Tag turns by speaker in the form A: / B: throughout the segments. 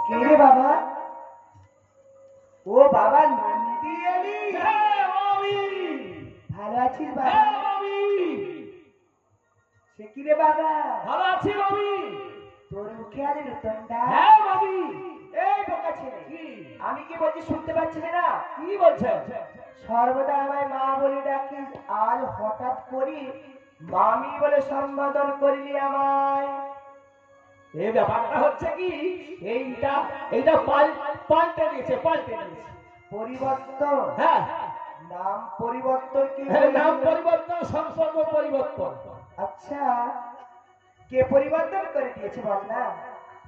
A: কে রে বাবা? ও বাবা নন্দী এলি?
B: হ্যাঁ আমি।
A: ভালো আছিস বাবা?
B: হ্যাঁ আমি
A: সে কি রে বাবা?
B: ভালো আছি আমি।
A: তোর মুখে আজ নতুন ডাক?
B: হ্যাঁ আমি।
A: এই বোকা ছেলে,
B: কি
A: আমি কি বলছি শুনতে পাচ্ছিস না?
B: কি বলছেন?
A: সর্বদা আমায় মা বলে ডাকিস, আজ হঠাৎ করি মামি বলে সম্বোধন করলি আমায়।
B: এই ব্যাপারটা হচ্ছে কি, এইটা এইটা পাল্টে দিয়েছে।
A: পরিবর্তন?
B: হ্যাঁ
A: নাম পরিবর্তন কি?
B: হ্যাঁ, নাম পরিবর্তন, সম্পর্ক পরিবর্তন।
A: আচ্ছা, কে পরিবর্তন করে দিয়েছে বল না?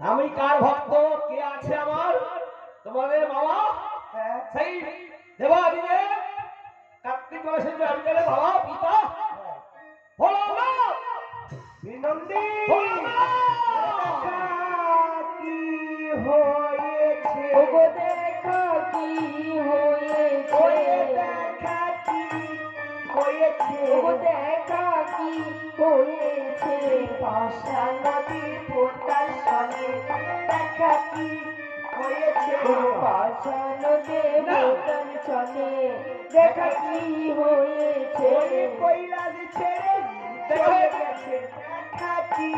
B: আমি কার ভক্ত, কে আছে আমার? তোমাদের বাবা,
A: হ্যাঁ
B: সেই দেবাদিনে কার্তিক মাসের যে অঞ্চলে বাবা পিতা হলো না।
A: বিনন্দী,
B: ভোলানাথ!
A: কি হয়েছে?
C: ওগো দেখা কি হয়েছে,
A: ওরে দেখা কি হয়েছে?
C: ওগো দেখা কি হয়েছে,
A: পাশা নদীর পোতার সনে দেখা কি হয়েছে?
C: পাশানো দেবতার চলে দেখা কি হয়েছে,
A: ওরে কৈলাস ছেড়ে চলে গেছে দেখা কি?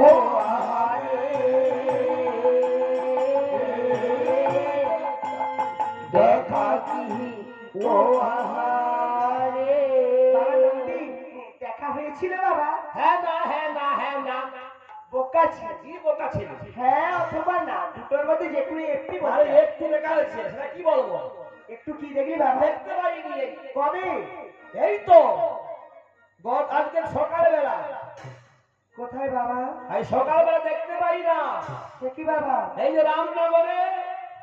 C: ও আহারে দেখা কি, ও আহারে
A: বাবা নন্দী, দেখা হয়েছিল বাবা?
B: হ্যাঁ না, হ্যাঁ না, হ্যাঁ না।
A: বোকা ছিল।
B: কি বোকা ছিল?
A: হ্যাঁ অথবা না, দুটোর মধ্যে যে কোনো একটি
B: আরে
A: বলে।
B: একটু দেখা হয়েছে, সেটা কি বলবো?
A: একটু কি দেখলি বাবা?
B: দেখতে পাইনি।
A: কবে?
B: এই তো আজকে সকালবেলা।
A: কোথায় বাবা?
B: এই সকালবেলা দেখতে পাই না।
A: সে কি বাবা?
B: এই যে রামনগরে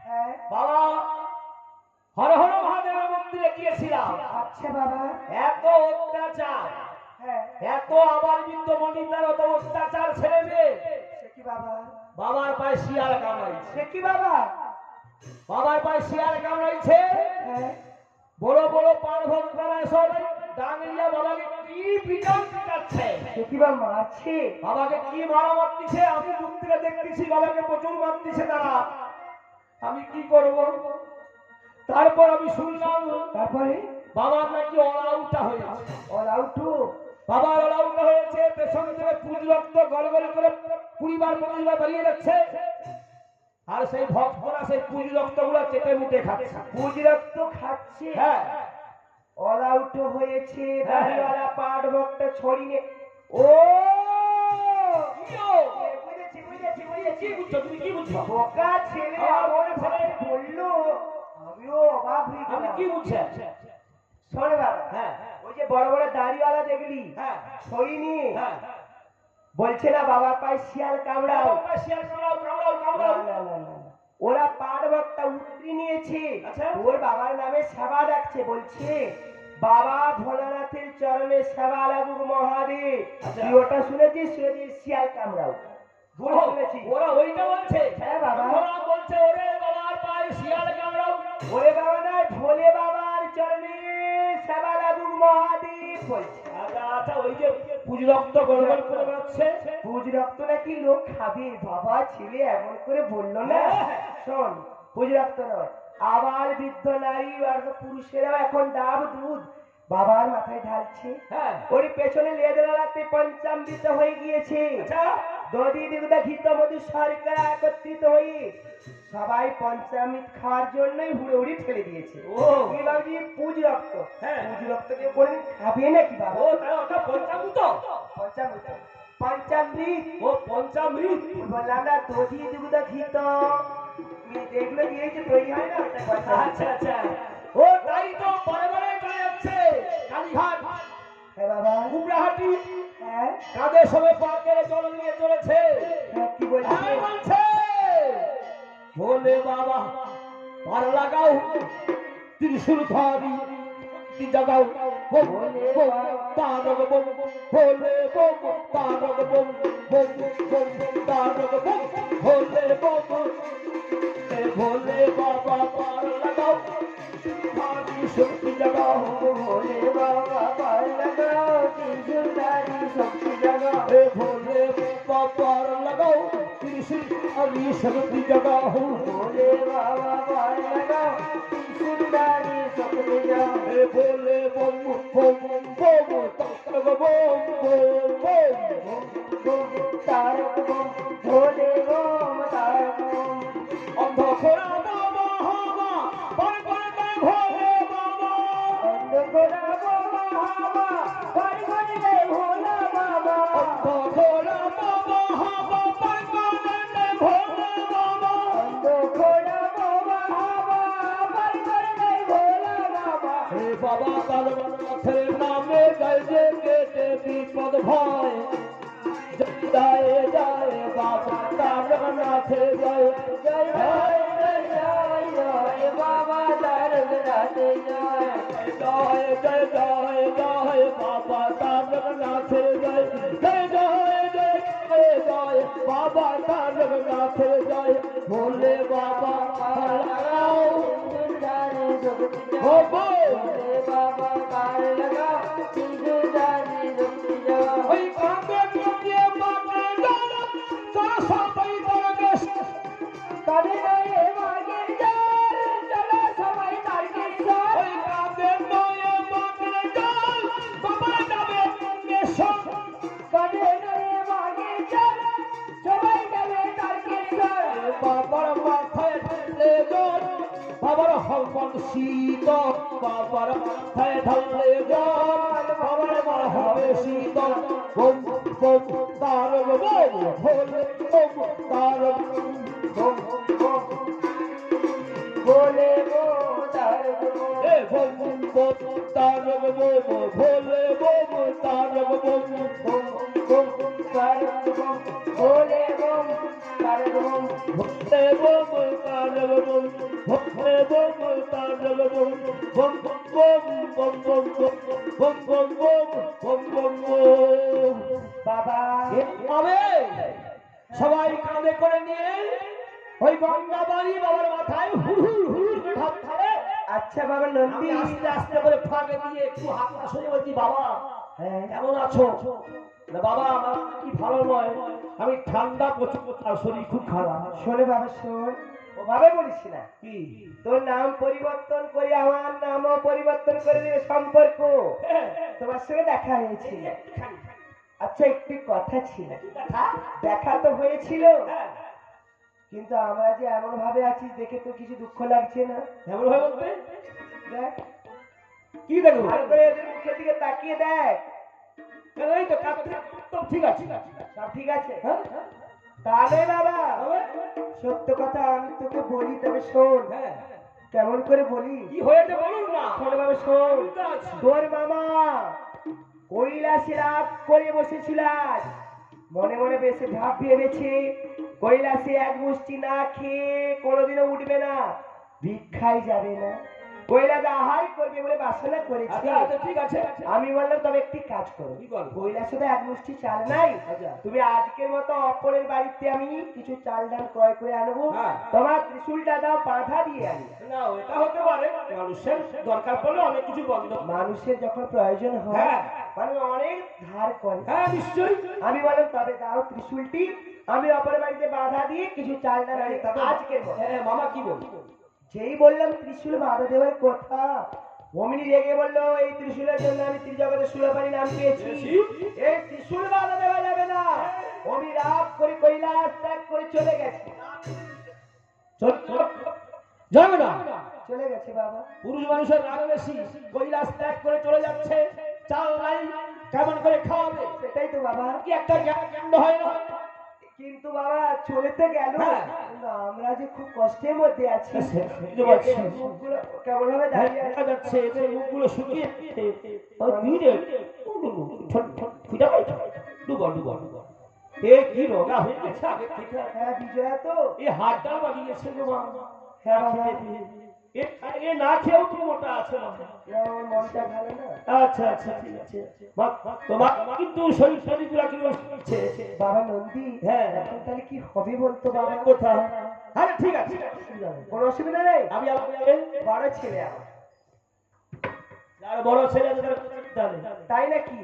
A: হ্যাঁ
B: বাবা হর হর মহাদেবের মন্দিরে গিয়েছিলাম।
A: আচ্ছা বাবা।
B: এত অত্যাচার,
A: হ্যাঁ
B: এত আবার বৃদ্ধ মনিতার অত অত্যাচার ছেড়ে মেয়ে।
A: সে কি বাবা?
B: বাবার পায়ে শিয়াল কামড়াইছে।
A: সে কি বাবা?
B: বাবার পায়ে শিয়াল কামড়াইছে।
A: হ্যাঁ
B: বড় বড় পার্বতরা সব ডাঙ্গিয়া বাবাকে কি পিটাচ্ছে।
A: সে কি বাবা মারছে?
B: বাবাকে কি মারা মারতিছে, আমি দূর থেকে দেখতেছি বাবাকে প্রচুর মারতিছে তারা। আমি কি করব? তারপর আমি শুনলাম
A: তারপরে?
B: বাবার নাকি অলাউটা হয়েছে।
A: ওর আউটু?
B: বাবার অলাউটা হয়েছে, পেছন থেকে পুজ রক্ত গলগল করে 20 বার বেরিয়ে যাচ্ছে। আর সেই ভক্তরা সেই পুজ রক্তগুলো চেটে মুটে খাচ্ছে।
A: পুজ রক্ত খাচ্ছে?
B: হ্যাঁ
A: অল আউট হয়েছে, দাড়িওয়ালা পাট বকটা ছড়িয়ে। ও বুঝেছি বুঝেছি
B: কি
A: বুঝেছি।
B: বুঝছো তুমি, কি বুঝছো?
A: বোকা ছেলে আমার ভাই বললো, আমিও অবাক হয়ে
B: আপনি
A: গেলাম।
B: কি বুঝছেন?
A: শোন বাবা,
B: হ্যাঁ
A: ওই যে বড় বড় দাড়িওয়ালা দেখলি
B: হ্যাঁ
A: ছড়িনি,
B: হ্যাঁ,
A: বলছে না বাবার পায়ে শিয়াল কামড়াও।
B: বাবা শিয়াল কামড়াও কামড়াও
A: না,
B: কামড়াও।
A: না, না, না, না। ওরা পাট বকটা উতরি নিয়েছে,
B: আচ্ছা।
A: ওর বাবার নামে সেবা ডাকছে, বলছে বাবা ভোলানাথের চরণে সেবা লাগুক মহাদেব।
B: আচ্ছা।
A: তুই ওটা শুনেছিস? শুনেছিস শিয়াল কামড়াও?
B: ওরা
A: শুনেছি।
B: ওরা ওইটা বলছে।
A: হ্যাঁ বাবা।
B: ওরা বলছে ওরে বাবার পায়ে শিয়াল কামড়াও।
A: ওরে বাবা নয়, ভোলে বাবার চরণে সেবা লাগুক মহাদেব বলছে।
B: আচ্ছা আচ্ছা, ওই যে পুজ রক্ত গলগল করে বেরোচ্ছে।
A: পুজ রক্ত নাকি লোক খাবে? বাবা ছেলে এমন করে বললো না।
B: হ্যাঁ।
A: শোন, পুজ রক্ত নয়, আবার বৃদ্ধ নারী আর পুরুষেরাও এখন ডাব দুধ বাবার মাথায় ঢালছে।
B: হ্যাঁ
A: ওর পেছনে লেদরাতে পঞ্চামৃত হয়ে গিয়েছে।
B: আচ্ছা
A: দধি দিগুদা ঘিত মধু সরকার একত্রিত হয়ে সবাই পঞ্চামৃত খাওয়ার জন্যই হুড়ে হুড়ি ফেলে দিয়েছে।
B: ও।
A: তুই ভাবছি পুজ রক্ত,
B: হ্যাঁ।
A: পুজ রক্ত কেউ কোনদিন খাবে নাকি বাবা?
B: ও তাই ওটা পঞ্চামৃত।
A: পঞ্চামৃত, পঞ্চামৃত।
B: ও পঞ্চামৃত।
A: বললাম না দধি দিগুদা ঘিত যেগুলো দিয়েছে তৈরি হয় না, ওটা পঞ্চামৃত।
B: আচ্ছা আচ্ছা, ও তাই তো পরে পরে চলে যাচ্ছে। কালীঘাট,
A: হ্যাঁ বাবা।
B: কুমড়াহাটি,
A: হ্যাঁ
B: কাদের সবে পার্কের জল নিয়ে চলেছে।
A: হ্যাঁ, কি বলছে?
B: হ্যাঁ, বলছে ভোলে বাবা পার লাগাও, ত্রিশূল ধারি শক্তি জাগাও, বোম বোম তারক বোম, ভোলে বোম তারক বোম, বোম বোম তারক বোম, ভোলে বোম। এ ভোলে বাবা পার লাগাও, ধারি শক্তি জাগাও,
A: ভোলে বাবা পার লাগাও, ত্রিশূল ধারি শক্তি জাগাও।
B: এ ভোলে বাবা পার লাগাও, ত্রিশূল ধারি শক্তি জগাও
C: ভোলে বাবা ভয় লাগাও ত্রিশূলধারী শক্তি জগাও
B: এ বলে বম বম বম তক্তগ বম বম বম
C: বম তারক বম ভোলে বম তারক বম
B: অন্ধকারা বাবা হাবা বল বল বল ভোলে বাবা
C: অন্ধকারা বাবা হাবা ভয় ভয় রে ভোলা বাবা
B: অন্ধকারা বাবা হাবা বল বল বল ভোলে বাবা
C: অন্ধকারা বাবা হাবা ভয় ভয় রে ভোলা বাবা
B: হে বাবা তারনাথের নামে জয় যে কেটে বিপদ ভয় জয় জয় বাবা তারনাথের জয়
C: জয় জয় জয় জয় বাবা তারকনাথে জয়
B: জয় জয় জয় জয় বাবা তারকনাথের জয় জয় জয় জয় জয় বাবা তারকনাথের জয় ভোলে বাবা লাগাও
C: ত্রিশূলধারী শক্তি
B: হো
C: জগাও
B: গো।
C: ভোলে বাবা পার লাগাও ত্রিশূলধারী শক্তি জগাও
B: ওই কাঁদে কাঁদে বাবা ডালা তোরা সবাই দরবেশ
C: তবে নয় মাগের জল চলো সবাই তারকেশ্বর
B: ওই কাঁদে নয় বাবা ডাল বাবা যাবে নেশন
C: তবে নয় মাগের জল সবাই যাবে তারকেশ্বর
B: বাবার মাথায় ঢাললে জল বাবার হলমন শীতল বাবার মাথায় ঢাললে জল বাবার মা হবে শীতল বোম বোম তারক বোম ভোলে বোম তারক
C: বম বম ভোলে বম তারক বম
B: এ বোম বোম তারক বোম ভোলে বোম তারক বোম
C: বম বম তারক বম ভোলে বম তারক বম
B: ভোলে বোম তারক বোম ভোলে বোম তারক বোম বোম বোম বোম বোম বোম বোম বোম বোম বোম বোম
C: বাবা
B: এভাবে সবাই কাঁধে করে নিয়ে ওই গঙ্গা বাড়ি বাবার মাথায় হুড় হুড় করে ঢাক খাবে
C: আচ্ছা বাবা
B: আমি
C: নন্দী
B: আস্তে আস্তে করে ফাঁকে দিয়ে একটু হাতটা শুনে বলছি বাবা
C: হ্যাঁ
B: কেমন আছো না বাবা আমার কি ভালো নয় আমি ঠান্ডা প্রচুর আর শরীর খুব খারাপ
C: শোনে বাবা শোন ওভাবে বলিস না
B: কি
C: তোর নাম পরিবর্তন করে আমার নামও পরিবর্তন করে দিবে সম্পর্ক তোমার সঙ্গে দেখা হয়েছিল আচ্ছা একটি কথা ছিল দেখা তো হয়েছিল কিন্তু আমরা যে এমন ভাবে আছি দেখে তো কিছু দুঃখ লাগছে না
B: এমন হয় বলতে
C: দেখ
B: কি দেখো
C: ভালো করে এদের মুখের দিকে তাকিয়ে দেখ
B: এই তো কাজ তো ঠিক আছে
C: সব ঠিক আছে
B: হ্যাঁ
C: তাহলে বাবা সত্য কথা আমি তোকে বলি তবে শোন
B: হ্যাঁ
C: কেমন করে বলি
B: কি হয়েছে বলুন না
C: শোন বাবা শোন
B: শুনতে আছি।
C: তোর মামা কৈলাসে রাগ করে বসেছিল আজ। মনে মনে বেশি ভাব ভেবেছে কৈলাসে এক মুষ্টি না খেয়ে কোনোদিনও উঠবে না, ভিক্ষায় যাবে না, কৈলাসে আহার করবে বলে বাসনা করেছে।
B: আচ্ছা আচ্ছা ঠিক আছে
C: আমি বললাম তবে একটি কাজ করো,
B: কি করবো?
C: কৈলাসে তো এক মুষ্টি চাল নাই,
B: আচ্ছা।
C: তুমি আজকের মতো অপরের বাড়িতে আমি কিছু চাল ডাল ক্রয় করে আনবো,
B: হ্যাঁ।
C: তোমার ত্রিশূলটা দাও বাধা দিয়ে আনি।
B: না এটা হতে পারে মানুষের দরকার পড়লে অনেক কিছু বন্ধ
C: মানুষের যখন প্রয়োজন হয়
B: হ্যাঁ।
C: মানুষ অনেক ধার করে।
B: হ্যাঁ নিশ্চয়ই
C: আমি বললাম তবে দাও ত্রিশূলটি, আমি অপরের বাড়িতে বাধা দিয়ে কিছু চাল ডাল আনি আজকের মতো।
B: হ্যাঁ মামা কি বল
C: যেই বললাম ত্রিশূল বাধা দেওয়ার কথা, অমনি রেগে বললো এই ত্রিশূলের জন্য আমি ত্রিজগতের সুরপানি নাম পেয়েছি, এই ত্রিশূল বাধা দেওয়া যাবে না। অমনি রাগ করে কৈলাস ত্যাগ করে চলে গেছে,
B: যাবে না
C: চলে গেছে বাবা।
B: পুরুষ মানুষের রাগ বেশি, কৈলাস ত্যাগ করে চলে যাচ্ছে, চাল নাই কেমন করে খাওয়াবে?
C: সেটাই তো বাবা।
B: কি একটা জ্ঞান হয় না?
C: কিন্তু বাবা চলে তো গেল,
B: হ্যাঁ।
C: কিন্তু আমরা যে খুব কষ্টের মধ্যে আছি,
B: বুঝতে পারছি।
C: মুখগুলো কেমন ভাবে দাঁড়িয়ে আছে।
B: দেখা যাচ্ছে এদের মুখগুলো শুকিয়ে ধীরে ডুবো ডুবো ডুবো এ কি রোগা হয়ে গেছে আগে থেকে?
C: হ্যাঁ বিজয়া তো,
B: এ হাতটা বাড়িয়েছে গো মা।
C: হ্যাঁ বাবা,
B: এ না খেয়েও তো মোটা আছে মা।
C: আমার মনটা ভালো না।
B: আচ্ছা আচ্ছা ঠিক আছে মা, তোমার কিন্তু শরীর শরীর গুলা কি হচ্ছে?
C: বাবা নন্দী,
B: হ্যাঁ।
C: এখন তাহলে কি হবে বলতো বাবা?
B: কোথা? হ্যাঁ ঠিক আছে
C: কোনো অসুবিধা নেই,
B: আমি
C: বড় ছেলে আমার,
B: বড় ছেলে
C: তাই নাকি?